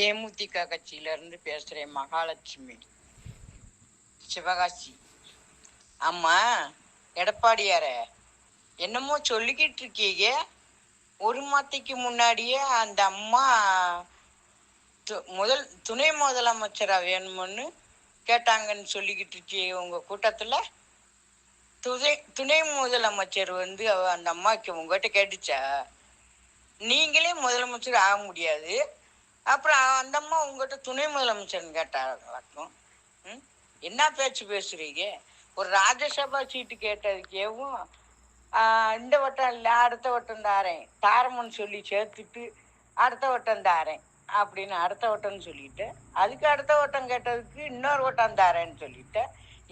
தேமுதிக கட்சியிலிருந்து பேசுகிறேன். மகாலட்சுமி, சிவகாசி. ஆமா, எடப்பாடியார என்னமோ சொல்லிக்கிட்டு இருக்கீங்க. ஒரு மாதத்துக்கு முன்னாடியே அந்த அம்மா துணை முதலமைச்சரா வேணும்னு கேட்டாங்கன்னு சொல்லிக்கிட்டு இருக்கீங்க. உங்க கூட்டத்துல துணை முதலமைச்சர் அந்த அம்மாக்கு உங்ககிட்ட கேட்டுச்சா? நீங்களே முதலமைச்சர் ஆக முடியாது, அப்புறம் அந்த அம்மா உங்ககிட்ட துணை முதலமைச்சர்னு கேட்டாங்களாக்கும். என்ன பேச்சு பேசுறீங்க? ஒரு ராஜ்யசபா சீட்டு கேட்டதுக்கேவும் இந்த வட்டம் இல்லை, அடுத்த வட்டம் தாரம்னு சொல்லி சேர்த்துட்டு அடுத்த வட்டம் தாரேன் அப்படின்னு அடுத்த வட்டம்னு சொல்லிட்டு, அதுக்கு அடுத்த வட்டம் கேட்டதுக்கு இன்னொரு வட்டம் தாரேன்னு சொல்லிட்டு,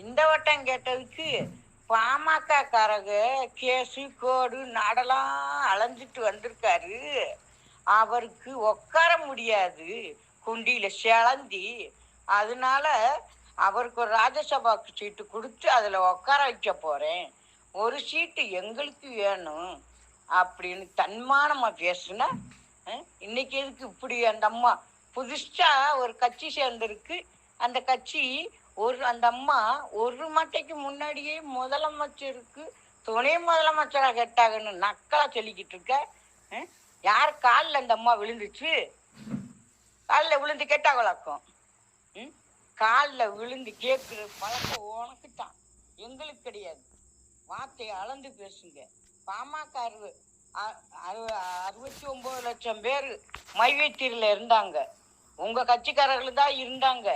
இந்த வட்டம் கேட்டதுக்கு பாமக காரங்க கேஸு கோடு நாடெல்லாம் அலைஞ்சிட்டு வந்திருக்காரு. அவருக்கு உட்கார முடியாது, குண்டியில செலந்தி. அதனால அவருக்கு ஒரு ராஜ்யசபா சீட்டு கொடுத்து அதுல உட்கார வைக்க போறேன், ஒரு சீட்டு எங்களுக்கு வேணும் அப்படின்னு தன்மானமா பேசுனா, இன்னைக்கு எதுக்கு இப்படி? அந்த அம்மா புதுசா ஒரு கட்சி சேர்ந்திருக்கு. அந்த கட்சி அந்த அம்மா ஒரு மாட்டைக்கு முன்னாடியே முதலமைச்சருக்கு துணை முதலமைச்சராக கேட்டாங்கன்னு நக்கலா சொல்லிக்கிட்டு இருக்க. யார் காலில் அந்த அம்மா விழுந்துச்சு? காலில் விழுந்து கேட்டாங்களாக்கும். காலில் விழுந்து கேட்குற பழக்கம் உனக்கு தான், எங்களுக்கு கிடையாது. வார்த்தையை அளந்து பேசுங்க. பாமக 69 லட்சம் பேர் மைவேத்தீரில் இருந்தாங்க. உங்க கட்சிக்காரர்கள் தான் இருந்தாங்க.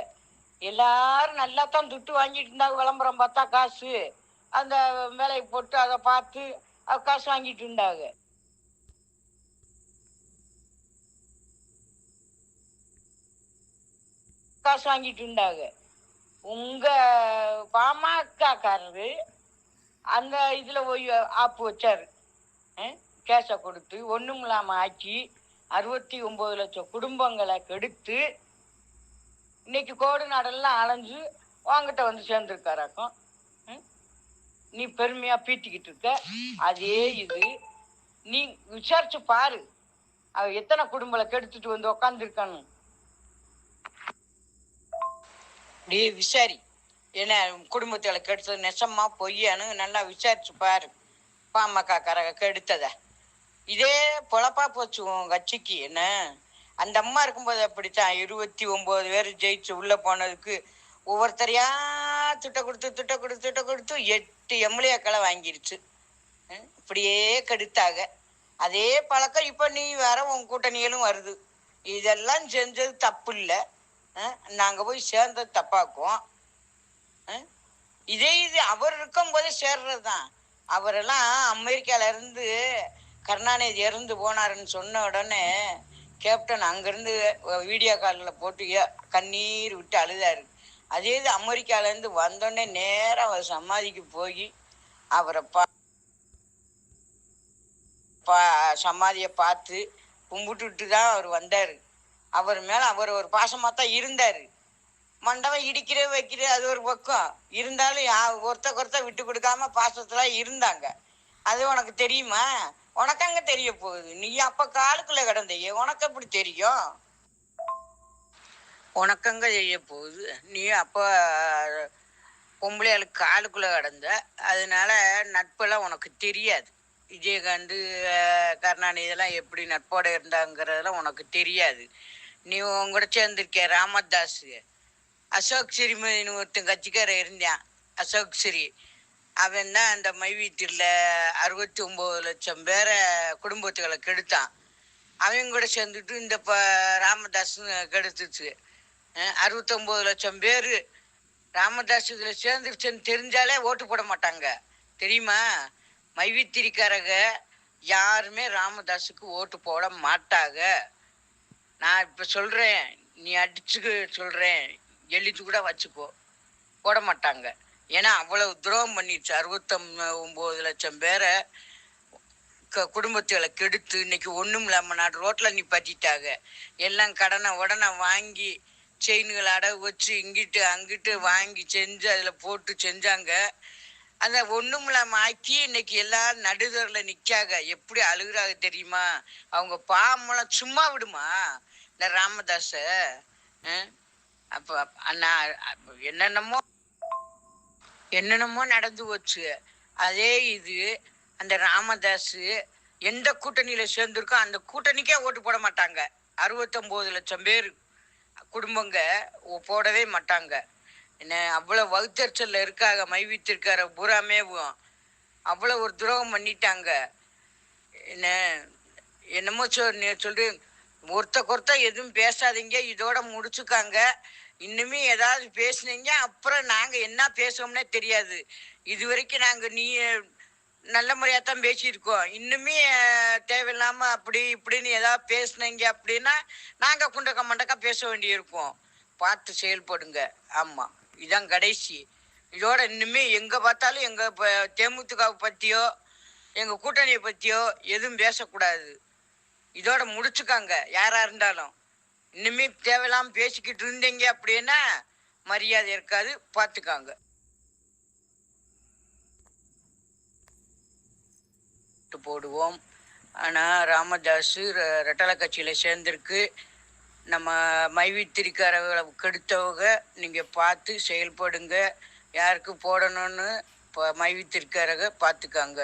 எல்லாரும் நல்லா தான் துட்டு வாங்கிட்டு இருந்தாங்க. விளம்பரம் பார்த்தா காசு, அந்த வேலையை போட்டு அதை பார்த்து காசு வாங்கிட்டு இருந்தாங்க. உங்க பாமகக்காரரு அந்த இதுல போய் ஆப்பு வச்சாரு. கேஸை கொடுத்து ஒண்ணும் இல்லாம ஆக்கி 69 லட்சம் குடும்பங்களை கெடுத்து இன்னைக்கு கோடு நாடெல்லாம் அலைஞ்சு வாங்கிட்ட சேர்ந்துருக்காராக்கும். நீ பெருமையா பீத்திக்கிட்டு இருக்க. அதே இது நீ விசாரிச்சு பாரு, அவ எத்தனை குடும்பங்களை கெடுத்துட்டு உக்காந்துருக்கான்னு. அப்படியே விசாரி, என்ன குடும்பத்துல கெடுத்தது நெசமா பொய்யானு நல்லா விசாரிச்சு பாரு. பாமக காரக கெடுத்தத இதே பொழப்பா போச்சு உன் கட்சிக்கு. என்ன அந்த அம்மா இருக்கும்போது அப்படித்தான் 29 பேர் ஜெயிச்சு உள்ள போனதுக்கு ஒவ்வொருத்தரையா துட்ட கொடுத்து 8 எம்எல்ஏக்களை வாங்கிருச்சு. இப்படியே கெடுத்தாக. அதே பழக்கம் இப்ப நீ வேற உன் கூட்டணிகளும் வருது. இதெல்லாம் செஞ்சது தப்பு இல்லை, நாங்க போய் சேர்ந்தது தப்பாக்குவோம். இதே இது அவர் இருக்கும் போதே சேர்றதுதான். அவரெல்லாம் அமெரிக்கால இருந்து கருணாநிதி இறந்து போனாருன்னு சொன்ன உடனே கேப்டன் அங்கிருந்து வீடியோ காலில் போட்டு கண்ணீர் விட்டு அழுதாரு. அதே இது அமெரிக்கால இருந்து வந்தோடனே நேரம் அவர் சமாதிக்கு போய் அவரை சமாதியை பார்த்து கும்பிட்டுட்டு தான் அவர் வந்தாரு. அவர் மேல அவர் ஒரு பாசமா தான் இருந்தாரு. மண்டபம் இடிக்கிற வைக்கிற அது ஒரு பக்கம் இருந்தாலும் ஒருத்த விட்டு கொடுக்காம பாசத்துல இருந்தாங்க. அது உனக்கு தெரியுமா? உனக்கு அங்க தெரிய போகுது. நீ அப்ப காலுக்குள்ள கிடந்தையே, உனக்கு எப்படி தெரியும்? உனக்கு அங்க தெரிய போகுது. நீ அப்ப பொம்பளையாளுக்கு காலுக்குள்ள கிடந்த, அதனால நட்பெல்லாம் உனக்கு தெரியாது. விஜயகாந்த் கருணாநிதி எல்லாம் எப்படி நட்போட இருந்தாங்கிறதெல்லாம் உனக்கு தெரியாது. நீ உங்கூட சேர்ந்திருக்க ராமதாஸ், அசோக் சிறிமதினு ஒருத்தன் கட்சிக்கார இருந்தான். அசோக் சிறி அவன் தான் அந்த மைவீட்டில் 69 லட்சம் பேரை குடும்பத்துகளை கெடுத்தான். அவங்க கூட சேர்ந்துட்டு இந்த ராமதாஸ் கெடுத்துச்சு. 69 லட்சம் பேர் ராமதாஸ் இதில் சேர்ந்துருச்சுன்னு தெரிஞ்சாலே ஓட்டு போட மாட்டாங்க, தெரியுமா? மைவித்திரிக்காரங்க யாருமே ராமதாஸுக்கு ஓட்டு போட மாட்டாங்க. நான் இப்போ சொல்கிறேன், நீ அடிச்சுக்கு சொல்கிறேன், எழுதி கூட வச்சுக்கோ, போட மாட்டாங்க. ஏன்னா அவ்வளவு துரோகம் பண்ணிடுச்சு. 69 லட்சம் பேரை குடும்பத்துகளை கெடுத்து இன்னைக்கு ஒன்றும் இல்லாமல் நாடு ரோட்டில் நிப்பாட்டிட்டாங்க. எல்லாம் கடனை உடனே வாங்கி செயின்களை அடகு வச்சு இங்கிட்டு அங்கிட்டு வாங்கி செஞ்சு அதில் போட்டு செஞ்சாங்க. அந்த ஒன்றும் இல்லாமல் ஆக்கி இன்னைக்கு எல்லாரும் நடுதரில் நிற்காங்க. எப்படி அழுகுறாங்க தெரியுமா? அவங்க பாவமெல்லாம் சும்மா விடுமா? இந்த ராமதாஸ. அப்போ அண்ணா என்னென்னமோ என்னென்னமோ நடந்து போச்சு. அதே இது அந்த ராமதாஸ் எந்த கூட்டணியில சேர்ந்திருக்கோ அந்த கூட்டணிக்கே ஓட்டு போட மாட்டாங்க. 69 லட்சம் பேர் குடும்பங்க போடவே மாட்டாங்க. என்ன அவ்வளோ வகுத்தறிச்சல்ல இருக்காங்க. மைவித்திருக்கார பூராமேவும் அவ்வளோ ஒரு துரோகம் பண்ணிட்டாங்க. என்ன என்னமோ சொல்லு ஒருத்த எதுவும் பேசாதீங்க, இதோட முடிச்சுக்காங்க. இன்னுமே ஏதாவது பேசுனீங்க அப்புறம் நாங்க என்ன பேசுவோம்னே தெரியாது. இது வரைக்கும் நாங்க நீ நல்ல முறையாக தான் பேசியிருக்கோம். இன்னுமே தேவையில்லாம அப்படி இப்படின்னு ஏதாவது பேசுனீங்க அப்படின்னா நாங்க குண்டக்க மண்டக்கா பேச வேண்டியிருக்கோம். பார்த்து செயல்படுங்க. ஆமா, இதான் கடைசி. இதோட இன்னுமே எங்க பார்த்தாலும் எங்க தேமுதிகவை பத்தியோ எங்க கூட்டணியை பத்தியோ எதுவும் பேசக்கூடாது. இதோட முடிச்சுக்காங்க யாரா இருந்தாலும். இனிமே தேவையில்லாம பேசிக்கிட்டு இருந்தீங்க அப்படின்னா மரியாதை இருக்காது, பார்த்துக்காங்க. போடுவோம். ஆனா ராமதாஸ் ரெட்டலை கட்சியில சேர்ந்திருக்கு. நம்ம மைவித்திரிக்காரர்களை கெடுத்தவங்க நீங்க பார்த்து செயல்படுங்க. யாருக்கு போடணும்னு மைவித்திருக்காரங்க பார்த்துக்காங்க.